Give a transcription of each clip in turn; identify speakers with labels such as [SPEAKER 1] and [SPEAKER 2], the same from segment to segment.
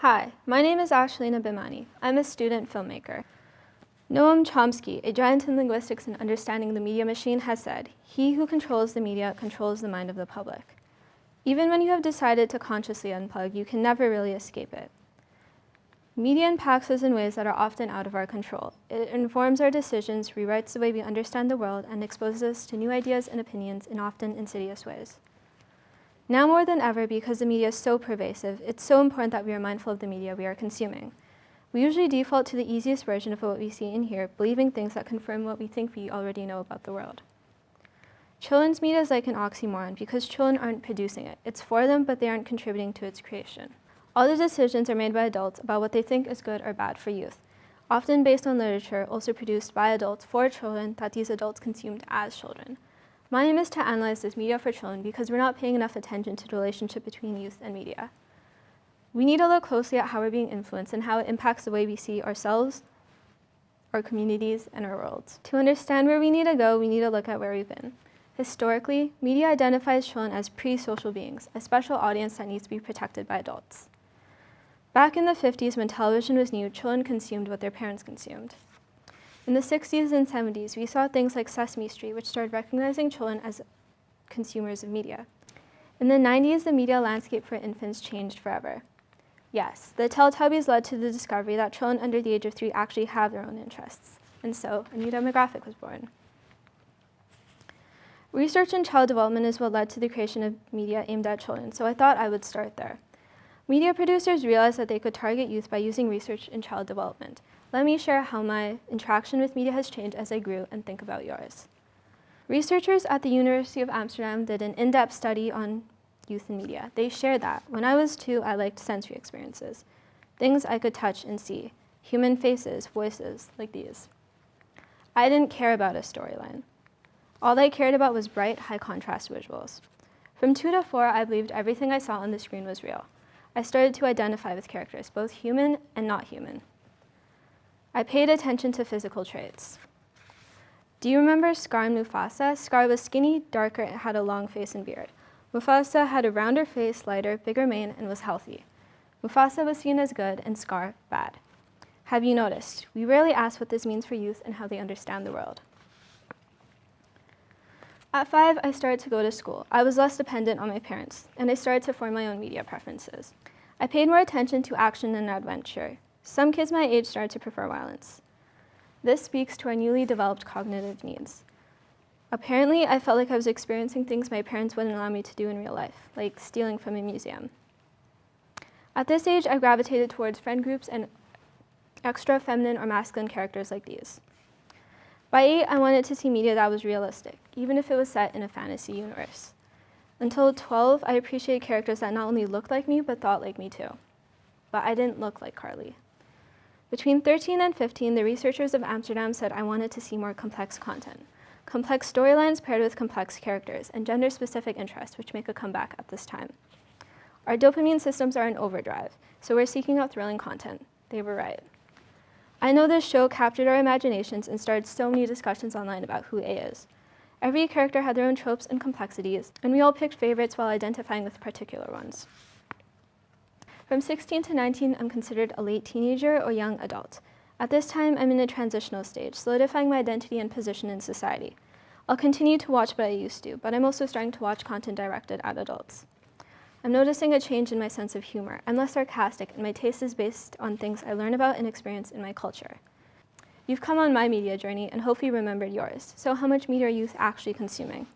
[SPEAKER 1] Hi, my name is Ashalina. I'm a student filmmaker. Noam Chomsky, a giant in linguistics and understanding the media machine, has said, "He who controls the media controls the mind of the public." Even when you have decided to consciously unplug, you can never really escape it. Media impacts us in ways that are often out of our control. It informs our decisions, rewrites the way we understand the world, and exposes us to new ideas and opinions in often insidious ways. Now more than ever, because the media is so pervasive, it's so important that we are mindful of the media we are consuming. We usually default to the easiest version of what we see and hear, believing things that confirm what we think we already know about the world. Children's media is like an oxymoron because children aren't producing it. It's for them, but they aren't contributing to its creation. All the decisions are made by adults about what they think is good or bad for youth, often based on literature also produced by adults for children that these adults consumed as children. My aim is to analyze this media for children because we're not paying enough attention to the relationship between youth and media. We need to look closely at how we're being influenced and how it impacts the way we see ourselves, our communities, and our worlds. To understand where we need to go, we need to look at where we've been. Historically, media identifies children as pre-social beings, a special audience that needs to be protected by adults. Back in the 50s, when television was new, children consumed what their parents consumed. In the 60s and 70s, we saw things like Sesame Street, which started recognizing children as consumers of media. In the 90s, the media landscape for infants changed forever. Yes, the Teletubbies led to the discovery that children under the age of 3 actually have their own interests, and so a new demographic was born. Research in child development is what led to the creation of media aimed at children, so I thought I would start there. Media producers realized that they could target youth by using research in child development. Let me share how my interaction with media has changed as I grew and think about yours. Researchers at the University of Amsterdam did an in-depth study on youth and media. They shared that when I was 2, I liked sensory experiences, things I could touch and see, human faces, voices, like these. I didn't care about a storyline. All I cared about was bright, high-contrast visuals. From 2 to 4, I believed everything I saw on the screen was real. I started to identify with characters, both human and not human. I paid attention to physical traits. Do you remember Scar and Mufasa? Scar was skinny, darker, and had a long face and beard. Mufasa had a rounder face, lighter, bigger mane, and was healthy. Mufasa was seen as good and Scar bad. Have you noticed? We rarely ask what this means for youth and how they understand the world. At 5, I started to go to school. I was less dependent on my parents, and I started to form my own media preferences. I paid more attention to action and adventure. Some kids my age started to prefer violence. This speaks to our newly developed cognitive needs. Apparently, I felt like I was experiencing things my parents wouldn't allow me to do in real life, like stealing from a museum. At this age, I gravitated towards friend groups and extra feminine or masculine characters like these. By 8, I wanted to see media that was realistic, even if it was set in a fantasy universe. Until 12, I appreciated characters that not only looked like me, but thought like me too. But I didn't look like Carly. Between 13 and 15, the researchers of Amsterdam said I wanted to see more complex content. Complex storylines paired with complex characters, and gender-specific interests, which make a comeback at this time. Our dopamine systems are in overdrive, so we're seeking out thrilling content. They were right. I know this show captured our imaginations and started so many discussions online about who A is. Every character had their own tropes and complexities, and we all picked favorites while identifying with particular ones. From 16 to 19, I'm considered a late teenager or young adult. At this time, I'm in a transitional stage, solidifying my identity and position in society. I'll continue to watch what I used to, but I'm also starting to watch content directed at adults. I'm noticing a change in my sense of humor. I'm less sarcastic, and my taste is based on things I learn about and experience in my culture. You've come on my media journey and hopefully remembered yours. So how much media are youth actually consuming?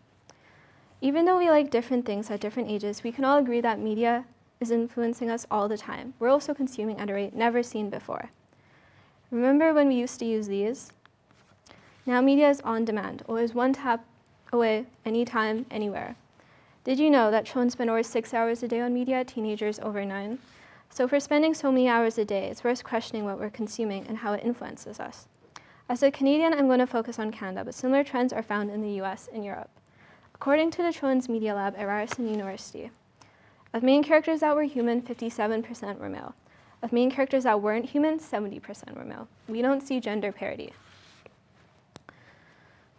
[SPEAKER 1] Even though we like different things at different ages, we can all agree that media is influencing us all the time. We're also consuming at a rate never seen before. Remember when we used to use these? Now media is on demand, always one tap away, anytime, anywhere. Did you know that children spend over 6 hours a day on media, teenagers over 9? So if we're spending so many hours a day, it's worth questioning what we're consuming and how it influences us. As a Canadian, I'm going to focus on Canada, but similar trends are found in the US and Europe. According to the Children's Media Lab at Ryerson University, of main characters that were human, 57% were male. Of main characters that weren't human, 70% were male. We don't see gender parity.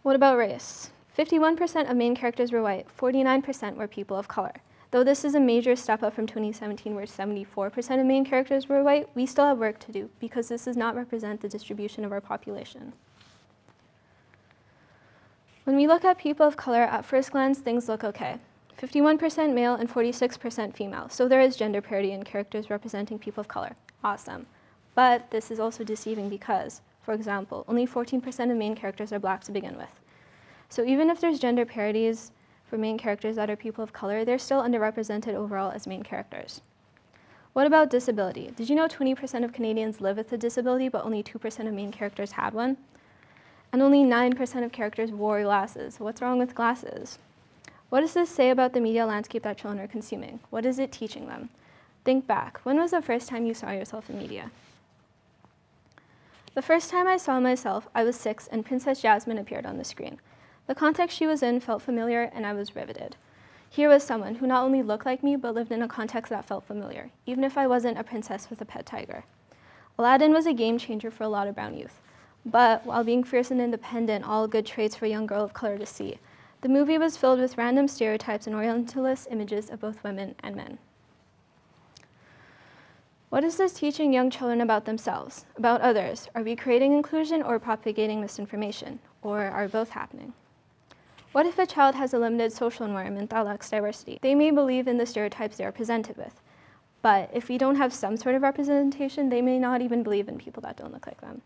[SPEAKER 1] What about race? 51% of main characters were white, 49% were people of color. Though this is a major step up from 2017 where 74% of main characters were white, we still have work to do because this does not represent the distribution of our population. When we look at people of color, at first glance, things look okay. 51% male and 46% female, so there is gender parity in characters representing people of color. Awesome. But this is also deceiving because, for example, only 14% of main characters are black to begin with. So even if there's gender parities for main characters that are people of color, they're still underrepresented overall as main characters. What about disability? Did you know 20% of Canadians live with a disability, but only 2% of main characters had one? And only 9% of characters wore glasses. What's wrong with glasses? What does this say about the media landscape that children are consuming? What is it teaching them? Think back. When was the first time you saw yourself in media? The first time I saw myself, I was 6 and Princess Jasmine appeared on the screen. The context she was in felt familiar and I was riveted. Here was someone who not only looked like me, but lived in a context that felt familiar, even if I wasn't a princess with a pet tiger. Aladdin was a game changer for a lot of brown youth. But while being fierce and independent, all good traits for a young girl of color to see, the movie was filled with random stereotypes and orientalist images of both women and men. What is this teaching young children about themselves, about others? Are we creating inclusion or propagating misinformation? Or are both happening? What if a child has a limited social environment that lacks diversity? They may believe in the stereotypes they are presented with. But if we don't have some sort of representation, they may not even believe in people that don't look like them.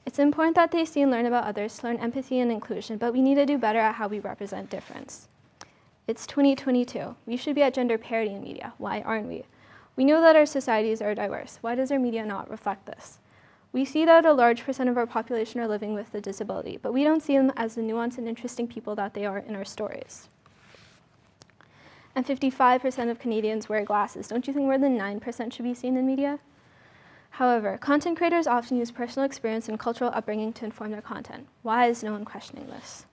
[SPEAKER 1] It's important that they see and learn about others to learn empathy and inclusion, but we need to do better at how we represent difference. It's 2022. We should be at gender parity in media. Why aren't we? We know that our societies are diverse. Why does our media not reflect this? We see that a large percent of our population are living with a disability, but we don't see them as the nuanced and interesting people that they are in our stories. And 55% of Canadians wear glasses. Don't you think more than 9% should be seen in media? However, content creators often use personal experience and cultural upbringing to inform their content. Why is no one questioning this?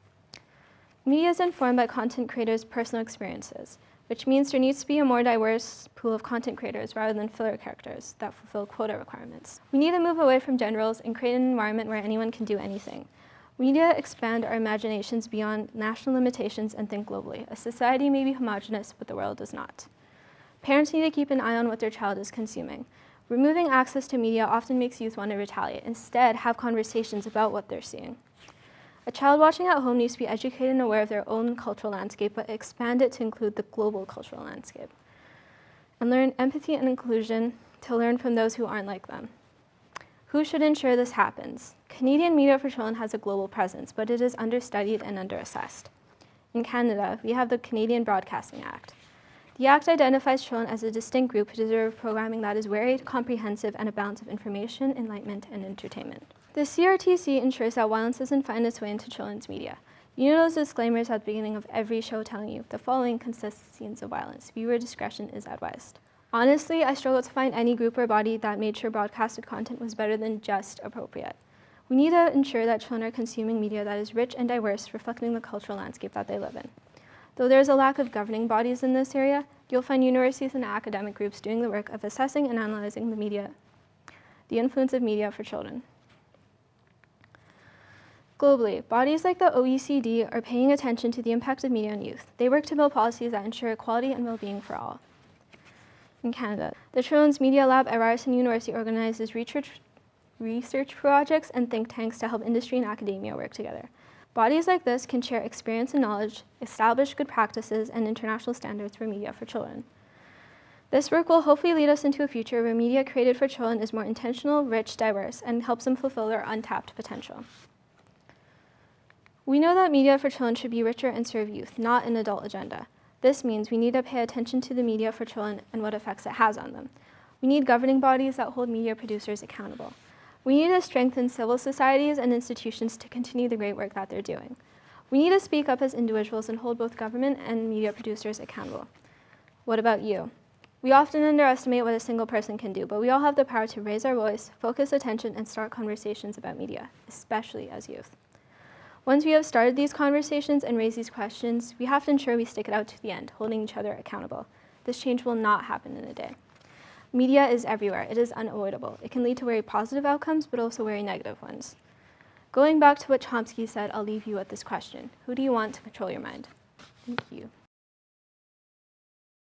[SPEAKER 1] Media is informed by content creators' personal experiences, which means there needs to be a more diverse pool of content creators rather than filler characters that fulfill quota requirements. We need to move away from gender roles and create an environment where anyone can do anything. We need to expand our imaginations beyond national limitations and think globally. A society may be homogenous, but the world does not. Parents need to keep an eye on what their child is consuming. Removing access to media often makes youth want to retaliate. Instead, have conversations about what they're seeing. A child watching at home needs to be educated and aware of their own cultural landscape, but expand it to include the global cultural landscape. And learn empathy and inclusion to learn from those who aren't like them. Who should ensure this happens? Canadian Media for Children has a global presence, but it is understudied and underassessed. In Canada, we have the Canadian Broadcasting Act. The Act identifies children as a distinct group who deserve programming that is varied, comprehensive, and a balance of information, enlightenment, and entertainment. The CRTC ensures that violence doesn't find its way into children's media. You know those disclaimers at the beginning of every show telling you the following consists of scenes of violence. Viewer discretion is advised. Honestly, I struggle to find any group or body that made sure broadcasted content was better than just appropriate. We need to ensure that children are consuming media that is rich and diverse, reflecting the cultural landscape that they live in. Though there is a lack of governing bodies in this area, you'll find universities and academic groups doing the work of assessing and analyzing the influence of media for children. Globally, bodies like the OECD are paying attention to the impact of media on youth. They work to build policies that ensure equality and well-being for all. In Canada, the Children's Media Lab at Ryerson University organizes research projects and think tanks to help industry and academia work together. Bodies like this can share experience and knowledge, establish good practices, and international standards for media for children. This work will hopefully lead us into a future where media created for children is more intentional, rich, diverse, and helps them fulfill their untapped potential. We know that media for children should be richer and serve youth, not an adult agenda. This means we need to pay attention to the media for children and what effects it has on them. We need governing bodies that hold media producers accountable. We need to strengthen civil societies and institutions to continue the great work that they're doing. We need to speak up as individuals and hold both government and media producers accountable. What about you? We often underestimate what a single person can do, but we all have the power to raise our voice, focus attention, and start conversations about media, especially as youth. Once we have started these conversations and raised these questions, we have to ensure we stick it out to the end, holding each other accountable. This change will not happen in a day. Media is everywhere. It is unavoidable. It can lead to very positive outcomes, but also very negative ones. Going back to what Chomsky said, I'll leave you with this question. Who do you want to control your mind? Thank you.